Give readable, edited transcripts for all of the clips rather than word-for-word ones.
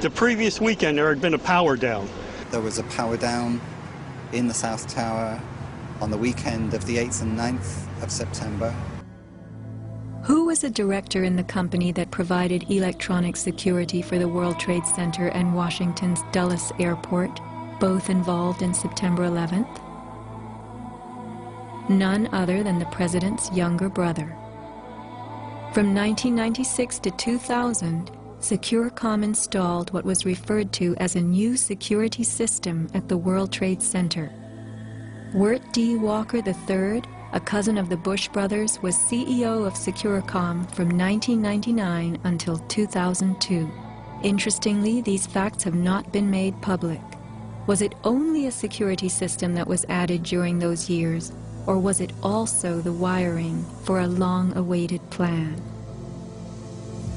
The previous weekend there had been a power down. There was a power down in the South Tower on the weekend of the 8th and 9th of September. Who was a director in the company that provided electronic security for the World Trade Center and Washington's Dulles Airport, both involved in September 11th? None other than the president's younger brother. From 1996 to 2000, Securacom installed what was referred to as a new security system at the World Trade Center. Wirt D. Walker III, a cousin of the Bush brothers, was CEO of Securacom from 1999 until 2002. Interestingly, these facts have not been made public. Was it only a security system that was added during those years, or was it also the wiring for a long-awaited plan?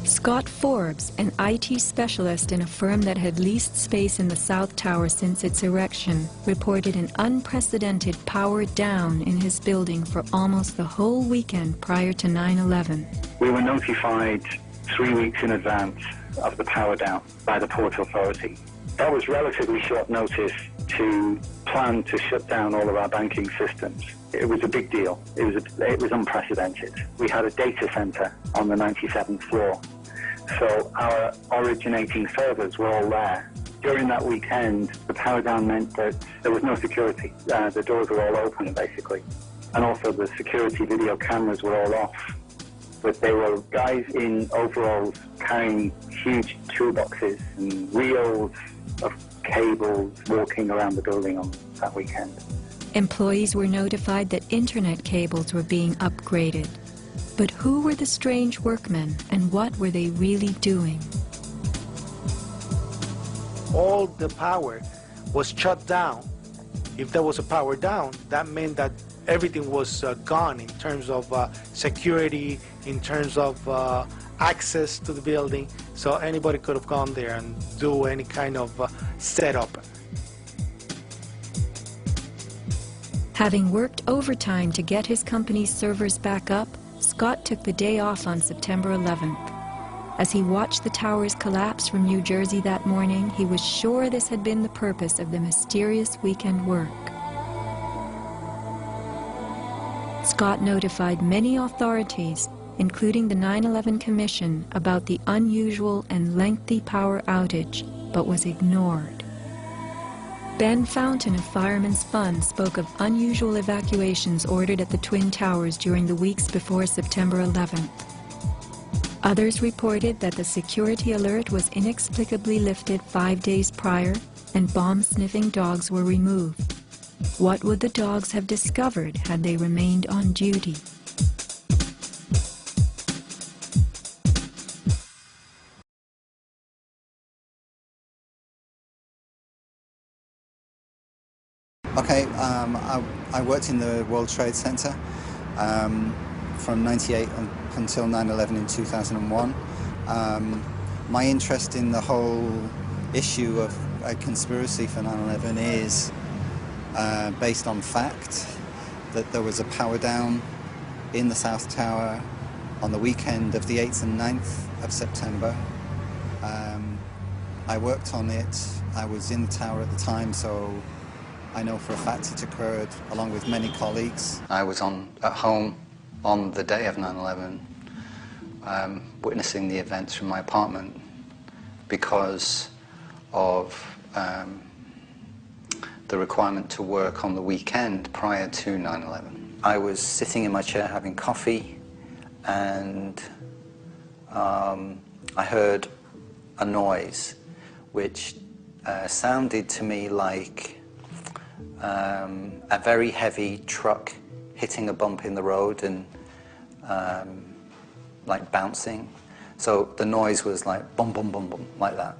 Scott Forbes, an IT specialist in a firm that had leased space in the South Tower since its erection, reported an unprecedented power down in his building for almost the whole weekend prior to 9/11. We were notified 3 weeks in advance of the power down by the Port Authority. That was relatively short notice to plan to shut down all of our banking systems. It was a big deal. It was unprecedented. We had a data center on the 97th floor. So our originating servers were all there. During that weekend, the power down meant that there was no security. The doors were all open, basically. And also the security video cameras were all off. But there were guys in overalls carrying huge toolboxes and reels of cables walking around the building on that weekend. Employees were notified that internet cables were being upgraded. But who were the strange workmen, and what were they really doing? All the power was shut down. If there was a power down, that meant that everything was gone in terms of security, in terms of access to the building, so anybody could have gone there and do any kind of setup. Having worked overtime to get his company's servers back up, Scott took the day off on September 11th. As he watched the towers collapse from New Jersey that morning, he was sure this had been the purpose of the mysterious weekend work. Scott notified many authorities, including the 9/11 Commission, about the unusual and lengthy power outage, but was ignored. Ben Fountain of Fireman's Fund spoke of unusual evacuations ordered at the Twin Towers during the weeks before September 11th. Others reported that the security alert was inexplicably lifted 5 days prior and bomb-sniffing dogs were removed. What would the dogs have discovered had they remained on duty? Okay, I worked in the World Trade Center from 98 until 9/11 in 2001. My interest in the whole issue of a conspiracy for 9/11 is based on fact, that there was a power down in the South Tower on the weekend of the 8th and 9th of September. I worked on it. I was in the tower at the time, so I know for a fact it occurred along with many colleagues. I was at home on the day of 9/11, witnessing the events from my apartment because of the requirement to work on the weekend prior to 9/11. I was sitting in my chair having coffee, and I heard a noise which sounded to me like a very heavy truck hitting a bump in the road and like bouncing. So the noise was like bum, bum, bum, bum, like that.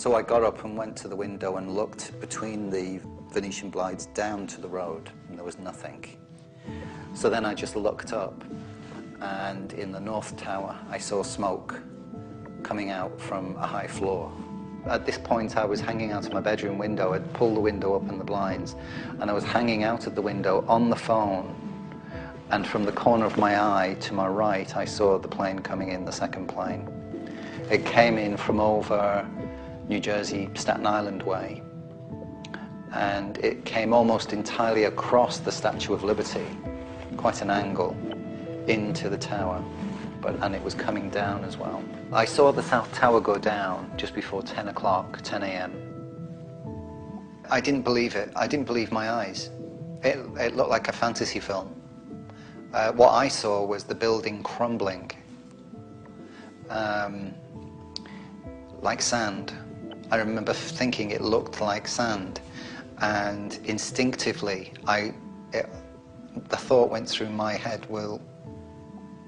So I got up and went to the window and looked between the Venetian blinds down to the road, and there was nothing. So then I just looked up, and in the North Tower I saw smoke coming out from a high floor. At this point I was hanging out of my bedroom window. I'd pulled the window up and the blinds, and I was hanging out at the window on the phone, and from the corner of my eye to my right I saw the plane coming in, the second plane. It came in from over New Jersey, Staten Island way. And it came almost entirely across the Statue of Liberty, quite an angle, into the tower, and it was coming down as well. I saw the South Tower go down just before 10 o'clock, 10 a.m. I didn't believe it. I didn't believe my eyes. It looked like a fantasy film. What I saw was the building crumbling, like sand. I remember thinking it looked like sand, and instinctively, the thought went through my head, well,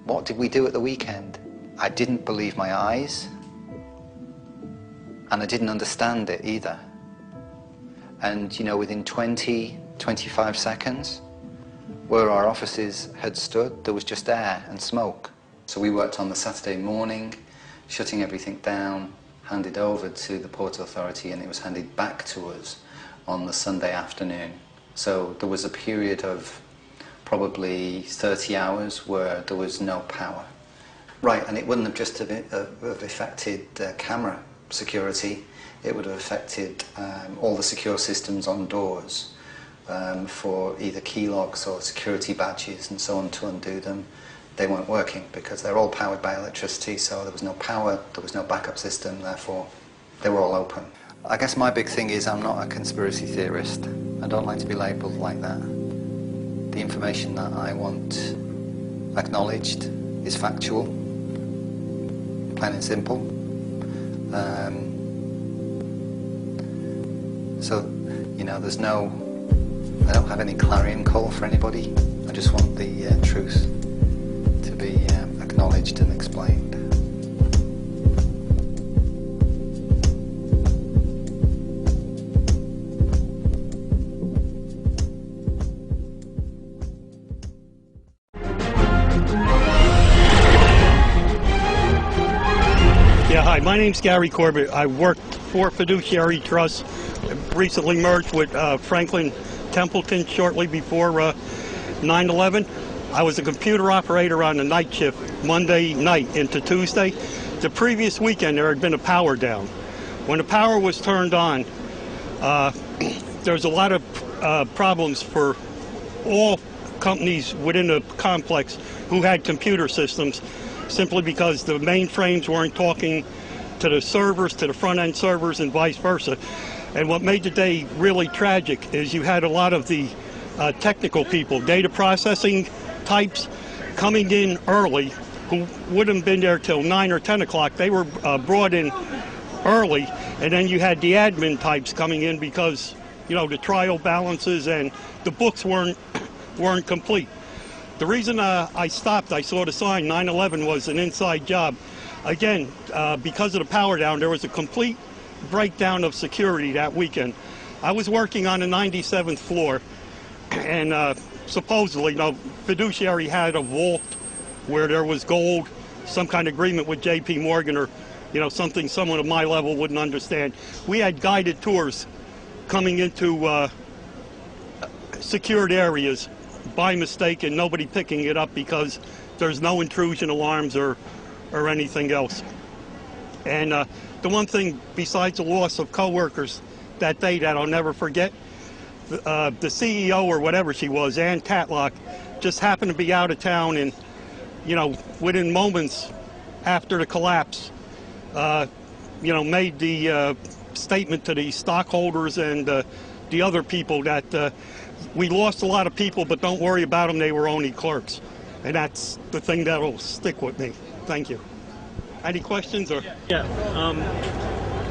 what did we do at the weekend? I didn't believe my eyes, and I didn't understand it either. And, you know, within 20, 25 seconds, where our offices had stood, there was just air and smoke. So we worked on the Saturday morning, shutting everything down, handed over to the Port Authority, and it was handed back to us on the Sunday afternoon. So there was a period of probably 30 hours where there was no power. Right, and it wouldn't have just have affected camera security, it would have affected all the secure systems on doors for either key locks or security badges and so on. To undo them, they weren't working because they're all powered by electricity, so there was no power, there was no backup system, therefore they were all open. I guess my big thing is I'm not a conspiracy theorist. I don't like to be labelled like that. The information that I want acknowledged is factual, plain and simple. So, you know, I don't have any clarion call for anybody. I just want the truth to be acknowledged and explained. Yeah, hi, my name's Gary Corbett. I worked for Fiduciary Trust, recently merged with Franklin Templeton shortly before 9/11. I was a computer operator on the night shift, Monday night into Tuesday. The previous weekend there had been a power down. When the power was turned on, there was a lot of problems for all companies within the complex who had computer systems, simply because the mainframes weren't talking to the servers, to the front-end servers, and vice versa. And what made the day really tragic is you had a lot of the technical people, data processing types, coming in early, who wouldn't have been there till 9 or 10 o'clock. They were brought in early, and then you had the admin types coming in because, you know, the trial balances and the books weren't complete. The reason I stopped, I saw the sign, 9/11 was an inside job. Again, because of the power down, there was a complete breakdown of security that weekend. I was working on the 97th floor, and supposedly, you know, Fiduciary had a vault where there was gold, some kind of agreement with J.P. Morgan, or, you know, something someone of my level wouldn't understand. We had guided tours coming into secured areas by mistake, and nobody picking it up because there's no intrusion alarms or anything else. And the one thing besides the loss of coworkers that day that I'll never forget, the CEO or whatever she was, Ann Tatlock, just happened to be out of town, and, you know, within moments after the collapse, you know, made the statement to the stockholders and the other people that we lost a lot of people, but don't worry about them, they were only clerks. And that's the thing that'll stick with me. Thank you. Any questions? Or? Yeah.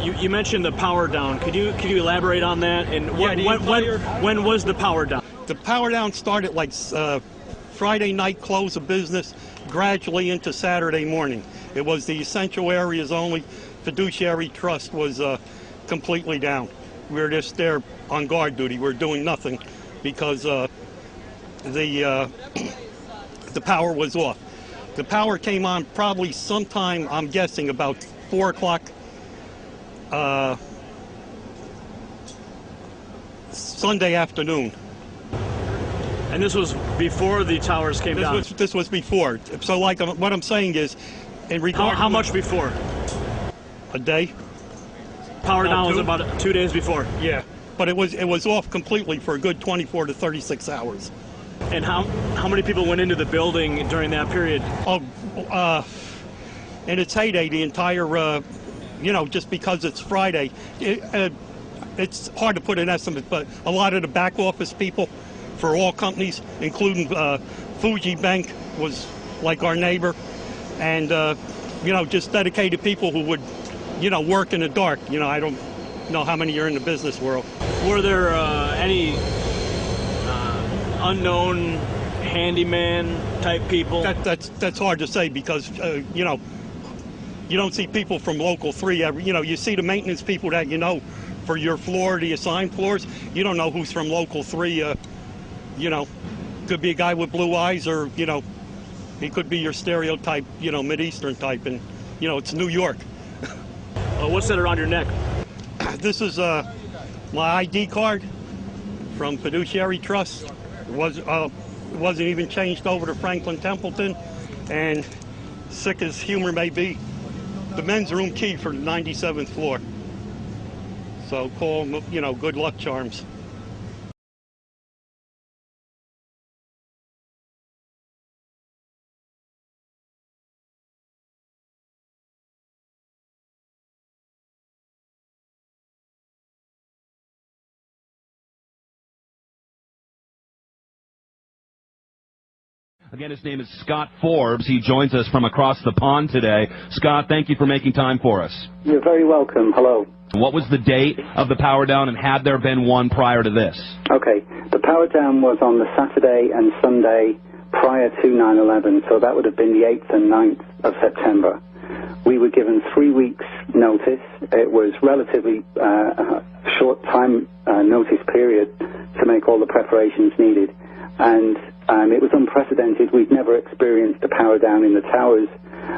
You mentioned the power down. Could you elaborate on that? And when was the power down? The power down started like Friday night close of business, gradually into Saturday morning. It was the essential areas only. Fiduciary Trust was completely down. We were just there on guard duty. We were doing nothing because the power was off. The power came on probably sometime, I'm guessing, about 4 o'clock Sunday afternoon. And this was before the towers came down? This was before. So, like, what I'm saying is, in regard how much before? A day. Power down was about 2 days before. Yeah, but it was off completely for a good 24 to 36 hours. And how many people went into the building during that period? Oh, in its heyday, the entire, just because it's Friday, it's hard to put an estimate, but a lot of the back office people for all companies, including Fuji Bank, was like our neighbor, and just dedicated people who would, work in the dark. I don't know how many are in the business world. Were there any unknown handyman type people? That's hard to say because you don't see people from Local 3 ever. You see the maintenance people that for your floor, the assigned floors. You don't know who's from Local 3. Could be a guy with blue eyes, or he could be your stereotype, Mid-Eastern type, and it's New York. What's that around your neck? This is my ID card from Fiduciary Trust. It wasn't even changed over to Franklin Templeton, and sick as humor may be, the men's room key for the 97th floor. So call them, good luck charms. Again, his name is Scott Forbes. He joins us from across the pond today. Scott, thank you for making time for us. You're very welcome. Hello. What was the date of the power down, and had there been one prior to this? Okay, the power down was on the Saturday and Sunday prior to 9/11, so that would have been the 8th and 9th of September. We were given 3 weeks' notice. It was relatively a short time notice period to make all the preparations needed, and it was unprecedented. We'd never experienced a power down in the towers,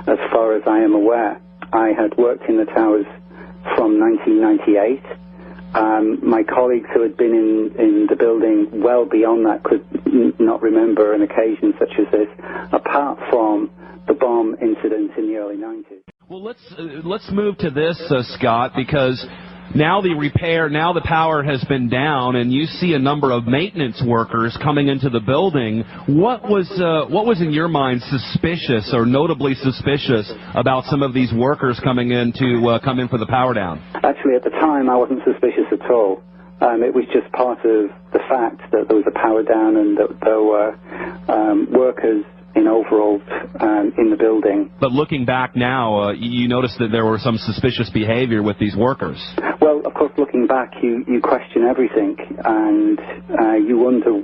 as far as I am aware. I had worked in the towers from 1998. My colleagues who had been in the building well beyond that could not remember an occasion such as this, apart from the bomb incident in the early 90s. Well, let's move to this, Scott, because now the power has been down, and you see a number of maintenance workers coming into the building. What was in your mind suspicious, or notably suspicious, about some of these workers coming in for the power down? Actually, at the time, I wasn't suspicious at all. It was just part of the fact that there was a power down and that there were workers in overalls in the building. But looking back now, you noticed that there were some suspicious behavior with these workers. Well, of course, looking back, you question everything, and you wonder,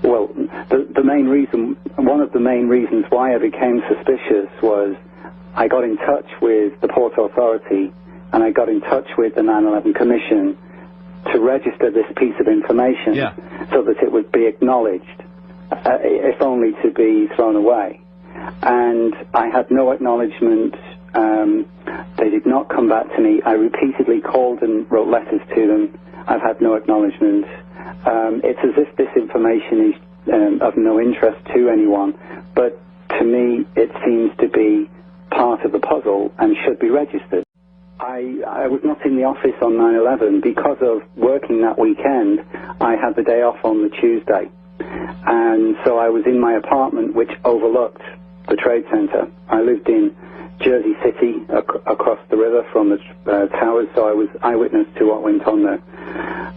well, one of the main reasons why I became suspicious was I got in touch with the Port Authority, and I got in touch with the 9/11 Commission to register this piece of information so that it would be acknowledged, if only to be thrown away. And I had no acknowledgement. They did not come back to me. I repeatedly called and wrote letters to them. I've had no acknowledgement. It's as if this information is of no interest to anyone, but to me it seems to be part of the puzzle and should be registered. I was not in the office on 9/11 because of working that weekend. I had the day off on the Tuesday, and so I was in my apartment, which overlooked the Trade Center. I lived in Jersey City, across the river from the towers, so I was eyewitness to what went on there.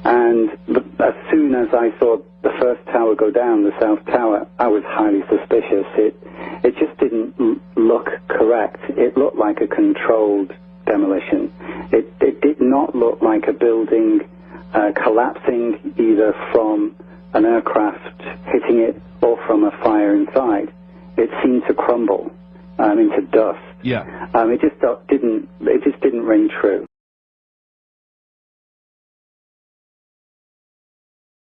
And as soon as I saw the first tower go down, the South Tower, I was highly suspicious. It just didn't look correct. It looked like a controlled demolition. It did not look like a building collapsing either from an aircraft hitting it or from a fire inside. It seemed to crumble into dust. Yeah. It just didn't ring true.